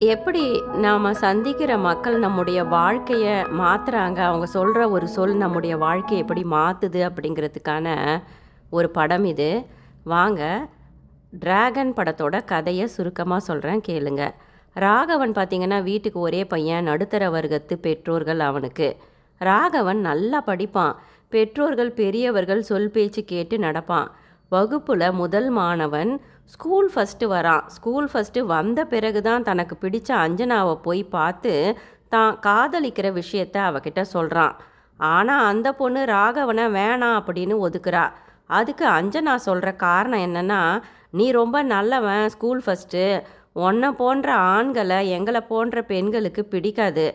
எப்படி நாம சந்திக்கிற மக்கள் நம்முடைய வாழ்க்கைய மாத்துறாங்க, அவங்க சொல்ற ஒரு சொல் நம்முடைய வாழ்க்கைய எப்படி மாத்துது அப்படிங்கிறதுக்கான ஒரு படம் இது. வாங்க, டிராகன் படத்தோட கதைய சுருக்கமா சொல்றேன் கேளுங்க. ராகவன் பார்த்தீங்கன்னா, வீட்டுக்கு ஒரே பையன், நடுத்தர வர்க்கத்து பெற்றோர்கள் அவனுக்கு. ராகவன் நல்லா படிப்பான். பெற்றோர்கள் பெரியவர்கள் சொல் பேச்சு கேட்டு நடப்பான். வகுப்புல முதல் மாணவன். ஸ்கூல் ஃபஸ்ட்டு வரான். ஸ்கூல் ஃபஸ்ட்டு வந்த பிறகு தான் தனக்கு பிடிச்ச அஞ்சனாவை போய் பார்த்து தான் காதலிக்கிற விஷயத்த அவகிட்ட சொல்கிறான். ஆனால் அந்த பொண்ணு ராகவனை வேணாம் அப்படின்னு ஒதுக்குறா. அதுக்கு அஞ்சனா சொல்கிற காரணம் என்னென்னா, நீ ரொம்ப நல்லவன், ஸ்கூல் ஃபஸ்ட்டு, உன்னை போன்ற ஆண்களை எங்களை போன்ற பெண்களுக்கு பிடிக்காது,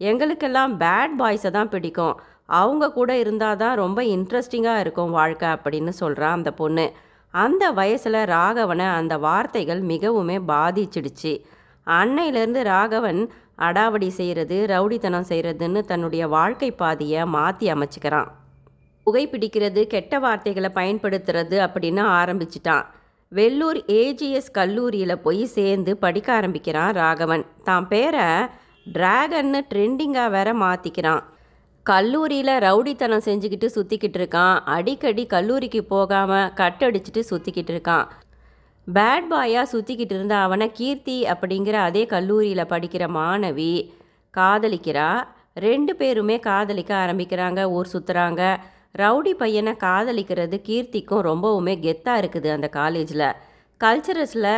எங்களுக்கெல்லாம் பேட் பாய்ஸை தான் பிடிக்கும், அவங்க கூட இருந்தால் தான் ரொம்ப இன்ட்ரெஸ்டிங்காக இருக்கும் வாழ்க்கை அப்படின்னு சொல்கிறான் அந்த பொண்ணு. அந்த வயசில் ராகவனை அந்த வார்த்தைகள் மிகவுமே பாதிச்சிடுச்சு. அன்னையிலேருந்து ராகவன் அடாவடி செய்கிறது, ரவுடித்தனம் செய்கிறதுன்னு தன்னுடைய வாழ்க்கை பாதையை மாற்றி அமைச்சிக்கிறான். புகைப்பிடிக்கிறது, கெட்ட வார்த்தைகளை பயன்படுத்துறது அப்படின்னு ஆரம்பிச்சிட்டான். வெள்ளூர் ஏஜிஎஸ் கல்லூரியில் போய் சேர்ந்து படிக்க ஆரம்பிக்கிறான் ராகவன். தான் பேரை டிராகன்னு ட்ரெண்டிங்காக வேற மாற்றிக்கிறான். கல்லூரியில் ரவுடித்தனம் செஞ்சுக்கிட்டு சுற்றிக்கிட்டு இருக்கான். அடிக்கடி கல்லூரிக்கு போகாமல் கட்டடிச்சிட்டு சுற்றிக்கிட்டு இருக்கான். பேட் பாயாக சுற்றிக்கிட்டு இருந்த அவனை கீர்த்தி அப்படிங்கிற அதே கல்லூரியில் படிக்கிற மாணவி காதலிக்கிறா. 2 பேருமே காதலிக்க ஆரம்பிக்கிறாங்க, ஊர் சுற்றுறாங்க. ரவுடி பையனை காதலிக்கிறது கீர்த்திக்கும் ரொம்பவுமே கெத்தாக இருக்குது. அந்த காலேஜில் கல்ச்சரஸில்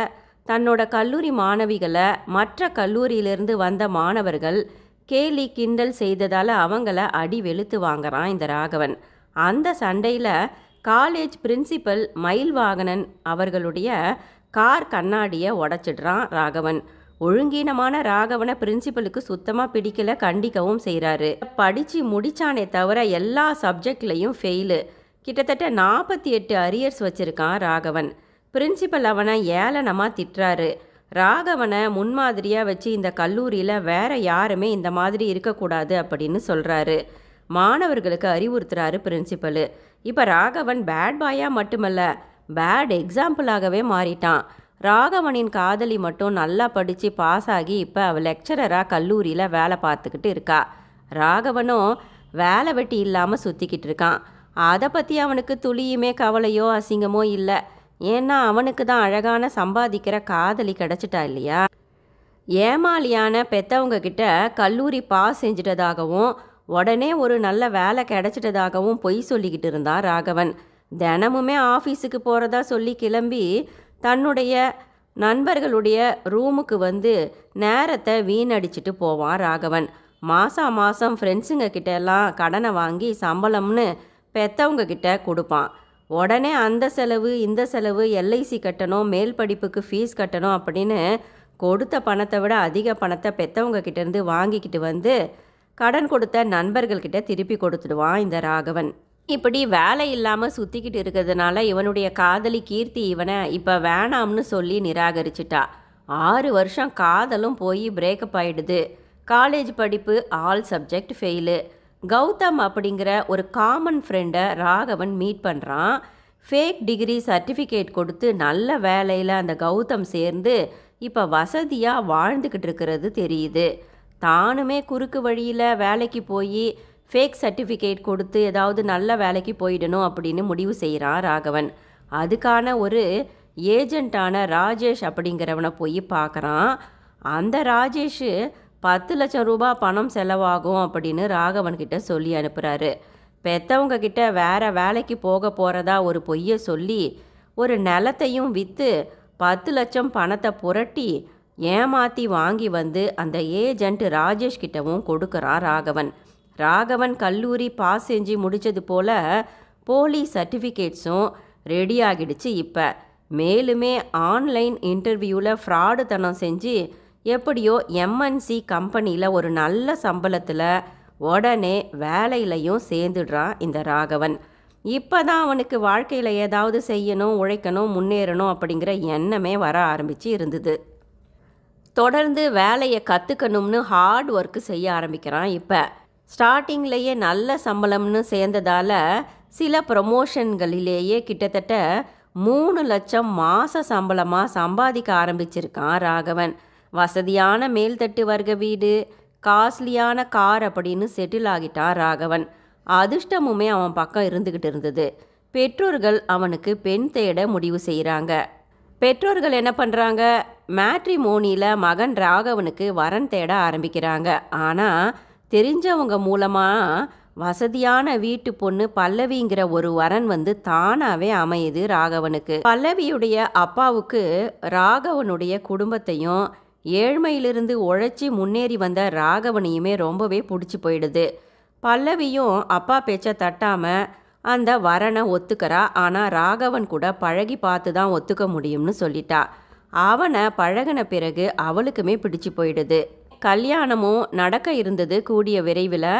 தன்னோட கல்லூரி மாணவிகளை மற்ற கல்லூரியிலிருந்து வந்த மாணவர்கள் கேலி கிண்டல் செய்ததால் அவங்கள அடி வெளுத்து வாங்குறான் இந்த ராகவன். அந்த சண்டையில் காலேஜ் பிரின்சிபல் மயில்வாகனன் அவர்களுடைய கார் கண்ணாடியை உடச்சிடுறான் ராகவன். ஒழுங்கீனமான ராகவனை பிரின்சிபலுக்கு சுத்தமாக பிடிக்கல, கண்டிக்கவும் செய்கிறாரு. படித்து முடித்தானே தவிர எல்லா சப்ஜெக்ட்லேயும் ஃபெயிலு. கிட்டத்தட்ட 48 அரியர்ஸ் வச்சுருக்கான் ராகவன். பிரின்சிபல் அவனை ஏளனமாக திட்டுறாரு. ராகவனை முன்மாதிரியாக வச்சு இந்த கல்லூரியில் வேற யாருமே இந்த மாதிரி இருக்கக்கூடாது அப்படின்னு சொல்கிறாரு. மாணவர்களுக்கு அறிவுறுத்துறாரு பிரின்சிபலு. இப்போ ராகவன் பேட் பாயாக மட்டுமல்ல, பேட் எக்ஸாம்பிளாகவே மாறிட்டான். ராகவனின் காதலி மட்டும் நல்லா படித்து பாஸ் ஆகி இப்போ அவள் லெக்சரராக கல்லூரியில் வேலை பார்த்துக்கிட்டு இருக்கா. ராகவனும் வேலை வெட்டி இல்லாமல் சுற்றிக்கிட்டு இருக்கான். அதை பற்றி அவனுக்கு துளியுமே கவலையோ அசிங்கமோ இல்லை. ஏன்னா அவனுக்கு தான் அழகான சம்பாதிக்கிற காதலி கிடச்சிட்டா இல்லையா. ஏமாலியான பெற்றவங்க கிட்ட கல்லூரி பாஸ் செஞ்சிட்டதாகவும் உடனே ஒரு நல்ல வேலை கிடச்சிட்டதாகவும் பொய் சொல்லிக்கிட்டு இருந்தான் ராகவன். தினமுமே ஆஃபீஸுக்கு போகிறதா சொல்லி கிளம்பி தன்னுடைய நண்பர்களுடைய ரூமுக்கு வந்து நேரத்தை வீணடிச்சிட்டு போவான் ராகவன். மாதம் ஃப்ரெண்ட்ஸுங்க கிட்ட எல்லாம் கடனை வாங்கி சம்பளம்னு பெற்றவங்க கிட்ட கொடுப்பான். உடனே அந்த செலவு இந்த செலவு, எல்ஐசி கட்டணும், மேல் படிப்புக்கு ஃபீஸ் கட்டணும் அப்படின்னு கொடுத்த பணத்தை விட அதிக பணத்தை பெற்றவங்க கிட்டேருந்து வாங்கிக்கிட்டு வந்து கடன் கொடுத்த நண்பர்கள்கிட்ட திருப்பி கொடுத்துடுவான் இந்த ராகவன். இப்படி வேலை இல்லாமல் சுற்றிக்கிட்டு இருக்கிறதுனால இவனுடைய காதலி கீர்த்தி இவனை இப்போ வேணாம்னு சொல்லி நிராகரிச்சிட்டா. 6 வருஷம் காதலும் போய் பிரேக்கப் ஆகிடுது. காலேஜ் படிப்பு ஆல் சப்ஜெக்ட் ஃபெயிலு. கௌதம் அப்படிங்கிற ஒரு காமன் ஃப்ரெண்டை ராகவன் மீட் பண்ணுறான். ஃபேக் டிகிரி சர்டிஃபிகேட் கொடுத்து நல்ல வேலையில் அந்த கௌதம் சேர்ந்து இப்போ வசதியாக வாழ்ந்துக்கிட்டு இருக்கிறது தெரியுது. தானுமே குறுக்கு வழியில் வேலைக்கு போய் ஃபேக் சர்டிஃபிகேட் கொடுத்து ஏதாவது நல்ல வேலைக்கு போயிடணும் அப்படின்னு முடிவு செய்கிறான் ராகவன். அதுக்கான ஒரு ஏஜெண்ட்டான ராஜேஷ் அப்படிங்கிறவனை போய் பார்க்குறான். அந்த ராஜேஷ் 10 லட்சம் ரூபாய் பணம் செலவாகும் அப்படின்னு ராகவன்கிட்ட சொல்லி அனுப்புகிறாரு. பெற்றவங்க கிட்ட வேற வேலைக்கு போக போகிறதா ஒரு பொய்யை சொல்லி ஒரு நிலத்தையும் விற்று 10 லட்சம் பணத்தை புரட்டி ஏமாற்றி வாங்கி வந்து அந்த ஏஜெண்ட் ராஜேஷ் கிட்டவும் கொடுக்குறான் ராகவன். ராகவன் கல்லூரி பாஸ் செஞ்சு முடித்தது போல் போலி சர்டிஃபிகேட்ஸும் ரெடி ஆகிடுச்சு. இப்போ மேலுமே ஆன்லைன் இன்டர்வியூவில் ஃப்ராடுத்தனம் செஞ்சு எப்படியோ எம்என்சி கம்பெனியில் ஒரு நல்ல சம்பளத்தில் உடனே வேலையிலையும் சேர்ந்துடுறான் இந்த ராகவன். இப்போ தான் அவனுக்கு வாழ்க்கையில் ஏதாவது செய்யணும், உழைக்கணும், முன்னேறணும் அப்படிங்கிற எண்ணமே வர ஆரம்பித்து இருந்தது. தொடர்ந்து வேலையை கற்றுக்கணும்னு ஹார்ட் ஒர்க்கு செய்ய ஆரம்பிக்கிறான். இப்போ ஸ்டார்டிங்லேயே நல்ல சம்பளம்னு சேர்ந்ததால் சில ப்ரமோஷன்களிலேயே கிட்டத்தட்ட 3 லட்சம் மாத சம்பளமாக சம்பாதிக்க ஆரம்பிச்சிருக்கான் ராகவன். வசதியான மேல்தட்டு வர்க்க வீடு, காஸ்ட்லியான கார் அப்படின்னு செட்டில் ஆகிட்டான் ராகவன். அதிர்ஷ்டமுமே அவன் பக்கம் இருந்துக்கிட்டு இருந்தது. பெற்றோர்கள் அவனுக்கு பெண் தேட முடிவு செய்கிறாங்க. பெற்றோர்கள் என்ன பண்ணுறாங்க, மேட்ரிமோனியில் மகன் ராகவனுக்கு வரன் தேட ஆரம்பிக்கிறாங்க. ஆனால் தெரிஞ்சவங்க மூலமாக வசதியான வீட்டு பொண்ணு பல்லவிங்கிற ஒரு வரன் தானாகவே அமையுது ராகவனுக்கு. பல்லவியுடைய அப்பாவுக்கு ராகவனுடைய குடும்பத்தையும் ஏழ்மையிலிருந்து உழைச்சி முன்னேறி வந்த ராகவனையுமே ரொம்பவே பிடிச்சி போயிடுது. பல்லவியும் அப்பா பேச்சை தட்டாமல் அந்த வரனை ஒத்துக்கிறா. ஆனால் ராகவன் கூட பழகி பார்த்து தான் ஒத்துக்க முடியும்னு சொல்லிட்டா. அவனை பழகின பிறகு அவளுக்குமே பிடிச்சி போயிடுது. கல்யாணமும் நடக்க இருந்தது கூடிய விரைவில்.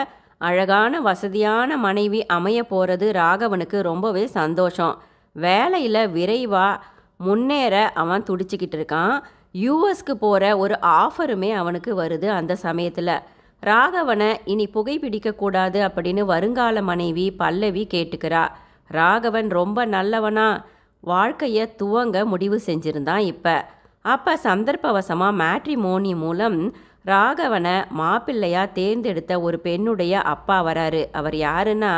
அழகான வசதியான மனைவி அமைய போகிறது ராகவனுக்கு ரொம்பவே சந்தோஷம். வேலையில் விரைவாக முன்னேற அவன் துடிச்சிக்கிட்டு இருக்கான். யூஎஸ்க்கு போகிற ஒரு ஆஃபருமே அவனுக்கு வருது. அந்த சமயத்தில் ராகவனை இனி புகைப்பிடிக்கக்கூடாது அப்படின்னு வருங்கால மனைவி பல்லவி கேட்டுக்கிறா. ராகவன் ரொம்ப நல்லவனா வாழ்க்கையை துவங்க முடிவு செஞ்சுருந்தான். அப்போ சந்தர்ப்பவசமாக மேட்ரிமோனி மூலம் ராகவனை மாப்பிள்ளையாக தேர்ந்தெடுத்த ஒரு பெண்ணுடைய அப்பா வராரு. அவர் யாருன்னா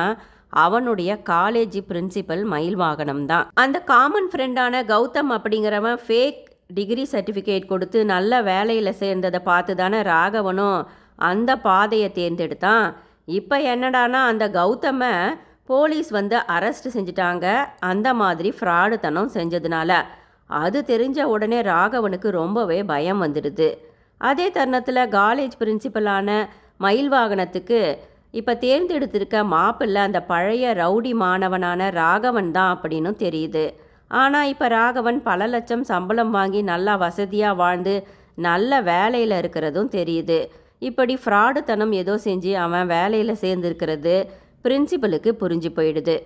அவனுடைய காலேஜ் பிரின்சிபல் மயில்வாகனம் தான். அந்த காமன் ஃப்ரெண்டான கௌதம் அப்படிங்கிறவன் ஃபேக் டிகிரி சர்டிஃபிகேட் கொடுத்து நல்ல வேலையில் சேர்ந்ததை பார்த்து தானே ராகவனும் அந்த பாதையை தேர்ந்தெடுத்தான். இப்போ என்னடானா அந்த கௌதமை போலீஸ் அரெஸ்ட் செஞ்சிட்டாங்க. அந்த மாதிரி ஃப்ராடுத்தனம் செஞ்சதுனால அது தெரிஞ்ச உடனே ராகவனுக்கு ரொம்பவே பயம் வந்துடுது. அதே தருணத்தில் காலேஜ் பிரின்சிபலான மயில்வாகனத்துக்கு இப்போ தேர்ந்தெடுத்திருக்க மாப்பிள்ளை அந்த பழைய ரவுடி மாணவனான ராகவன் தான் அப்படின்னு தெரியுது. ஆனால் இப்போ ராகவன் பல லட்சம் சம்பளம் வாங்கி நல்லா வசதியாக வாழ்ந்து நல்ல வேலையில் இருக்கிறதும் தெரியுது. இப்படி ஃப்ராடுத்தனம் ஏதோ செஞ்சு அவன் வேலையில் சேர்ந்துருக்கிறது பிரின்சிபலுக்கு புரிஞ்சு போயிடுது.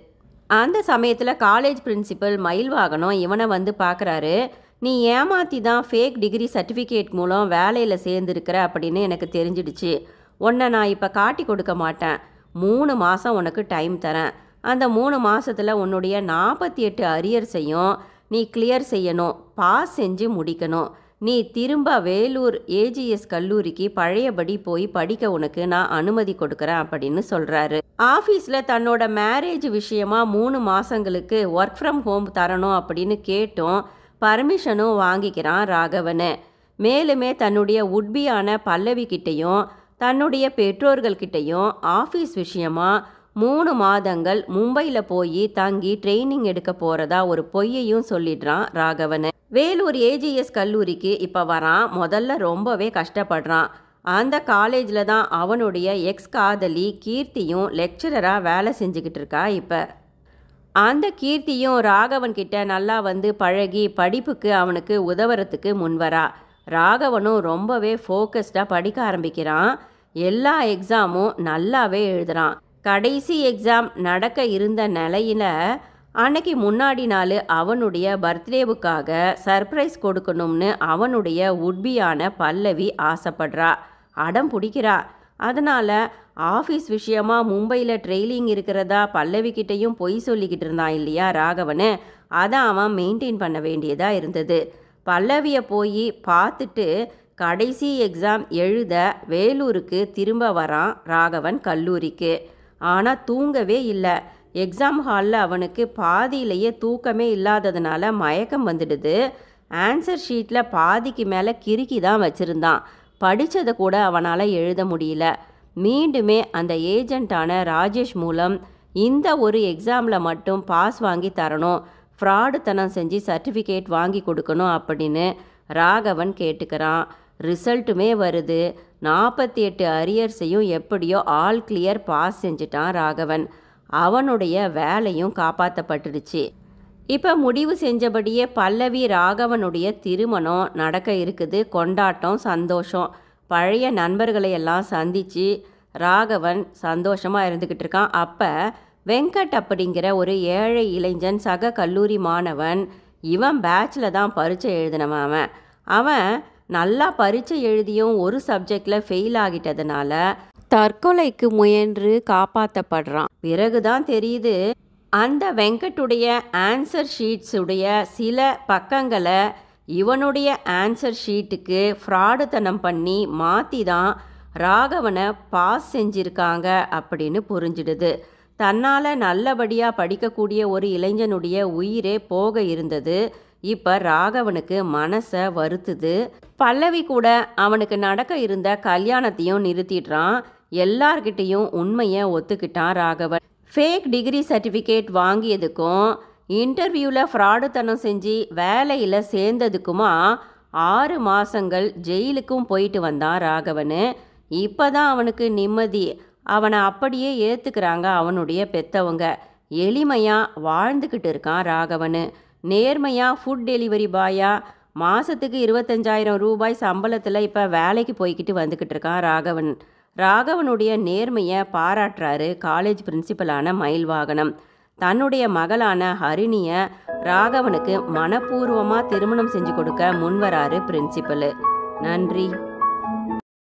அந்த சமயத்தில் காலேஜ் பிரின்சிபல் மயில்வாகனம் இவனை பார்க்குறாரு. நீ ஏமாற்றி தான் ஃபேக் டிகிரி சர்டிஃபிகேட் மூலம் வேலையில் சேர்ந்துருக்கிற அப்படின்னு எனக்கு தெரிஞ்சிடுச்சு. உன்னை நான் இப்போ காட்டி கொடுக்க மாட்டேன். 3 மாதம் உனக்கு டைம் தரேன். அந்த 3 மாதத்தில் உன்னுடைய 48 அரியர்ஸையும் நீ கிளியர் செய்யணும், பாஸ் செஞ்சு முடிக்கணும். நீ திரும்ப வேலூர் ஏஜிஎஸ் கல்லூரிக்கு பழையபடி போய் படிக்க உனக்கு நான் அனுமதி கொடுக்குறேன் அப்படின்னு சொல்கிறாரு. ஆஃபீஸில் தன்னோட மேரேஜ் விஷயமா 3 மாதங்களுக்கு ஒர்க் ஃப்ரம் ஹோம் தரணும் அப்படின்னு கேட்டும் பர்மிஷனும் வாங்கிக்கிறான் ராகவன். மேலுமே தன்னுடைய உட்பியான பல்லவி கிட்டையும் தன்னுடைய பெற்றோர்கள்கிட்டையும் ஆஃபீஸ் விஷயமா 3 மாதங்கள் மும்பையில் போய் தங்கி ட்ரைனிங் எடுக்க போகிறதா ஒரு பொய்யையும் சொல்லிடுறான் ராகவன். வேலூர் ஏஜிஎஸ் கல்லூரிக்கு இப்போ வரான். முதல்ல ரொம்பவே கஷ்டப்படுறான். அந்த காலேஜில் தான் அவனுடைய எக்ஸ் காதலி கீர்த்தியும் லெக்சரராக வேலை செஞ்சுக்கிட்டு இருக்கா. இப்போ அந்த கீர்த்தியும் ராகவன் கிட்ட நல்லா பழகி படிப்புக்கு அவனுக்கு உதவுறதுக்கு முன்வரா. ராகவனும் ரொம்பவே ஃபோக்கஸ்டாக படிக்க ஆரம்பிக்கிறான். எல்லா எக்ஸாமும் நல்லாவே எழுதுகிறான். கடைசி எக்ஸாம் நடக்க இருந்த நிலையில் அன்னைக்கு முன்னாடி நாள் அவனுடைய பர்த்டேவுக்காக சர்ப்ரைஸ் கொடுக்கணும்னு அவனுடைய உட்பியான பல்லவி ஆசைப்படுறா, அடம் பிடிக்கிறா. அதனால் ஆஃபீஸ் விஷயமா மும்பையில் ட்ரெயிலிங் இருக்கிறதா பல்லவிக்கிட்டையும் பொய் சொல்லிக்கிட்டு இருந்தான் இல்லையா ராகவன். அதை அவன் மெயின்டைன் பண்ண வேண்டியதாக இருந்தது. பல்லவியை போய் பார்த்துட்டு கடைசி எக்ஸாம் எழுத வேலூருக்கு திரும்ப வரான் ராகவன் கல்லூரிக்கு. ஆனால் தூங்கவே இல்லை. எக்ஸாம் ஹாலில் அவனுக்கு பாதியிலேயே தூக்கமே இல்லாததுனால மயக்கம் வந்துடுது. ஆன்சர் ஷீட்டில் பாதிக்கு மேலே கிறுக்கி தான் வச்சுருந்தான். படித்ததை கூட அவனால் எழுத முடியல. மீண்டுமே அந்த ஏஜென்ட்டான ராஜேஷ் மூலம் இந்த ஒரு எக்ஸாமில் மட்டும் பாஸ் வாங்கி தரணும், ஃப்ராடுத்தனம் செஞ்சு சர்டிஃபிகேட் வாங்கி கொடுக்கணும் அப்படின்னு ராகவன் கேட்டுக்கிறான். ரிசல்ட்டுமே வருது. 48 அரியர்ஸையும் எப்படியோ ஆல் கிளியர் பாஸ் செஞ்சிட்டான் ராகவன். அவனுடைய வேலையும் காப்பாற்றப்பட்டுடுச்சு. இப்போ முடிவு செஞ்சபடியே பல்லவி ராகவனுடைய திருமணம் நடக்க இருக்குது. கொண்டாட்டம், சந்தோஷம். பழைய நண்பர்களை எல்லாம் சந்தித்து ராகவன் சந்தோஷமாக இருந்துக்கிட்டு இருக்கான். அப்போ வெங்கட் அப்படிங்கிற ஒரு ஏழை இளைஞன், சக கல்லூரி மாணவன், இவன் பேட்சில் தான் பரீட்சை எழுதினவன். அவன் நல்லா பரீட்சை எழுதியும் ஒரு சப்ஜெக்டில் ஃபெயில் ஆகிட்டதுனால தற்கொலைக்கு முயன்று காப்பாற்றப்படுறான். பிறகுதான் தெரியுது அந்த வெங்கட்டுடைய ஆன்சர் ஷீட்ஸுடைய சில பக்கங்களை இவனுடைய ஆன்சர் ஷீட்டுக்கு ஃப்ராடுத்தனம் பண்ணி மாற்றி தான் ராகவனை பாஸ் செஞ்சிருக்காங்க அப்படின்னு புரிஞ்சிடுது. தன்னால் நல்லபடியாக படிக்கக்கூடிய ஒரு இளைஞனுடைய உயிரே போக இருந்தது. இப்போ ராகவனுக்கு மனசை வருத்துது. பல்லவி கூட அவனுக்கு நடக்க இருந்த கல்யாணத்தையும் நிறுத்திடுறான். எல்லார்கிட்டையும் உண்மையை ஒத்துக்கிட்டான் ராகவன். ஃபேக் டிகிரி சர்டிஃபிகேட் வாங்கியதுக்கும் இன்டர்வியூவில் ஃப்ராடுத்தனம் செஞ்சு வேலையில் சேர்ந்ததுக்குமா 6 மாதங்கள் ஜெயிலுக்கும் போயிட்டு வந்தான் ராகவன். இப்போ தான் அவனுக்கு நிம்மதி. அவனை அப்படியே ஏற்றுக்கிறாங்க அவனுடைய பெற்றவங்க. எளிமையாக வாழ்ந்துக்கிட்டு இருக்கான் ராகவன். நேர்மையாக ஃபுட் டெலிவரி பாயாக மாதத்துக்கு 25,000 ரூபாய் சம்பளத்தில் இப்போ வேலைக்கு போய்கிட்டு வந்துக்கிட்டு இருக்கான் ராகவன். ராகவனுடைய நேர்மையை பாராட்டுறாரு காலேஜ் பிரின்சிபலான மயில்வாகனம். தன்னுடைய மகளான ஹரிணியை ராகவனுக்கு மனப்பூர்வமாக திருமணம் செஞ்சு கொடுக்க முன்வராரு பிரின்சிபலு. நன்றி.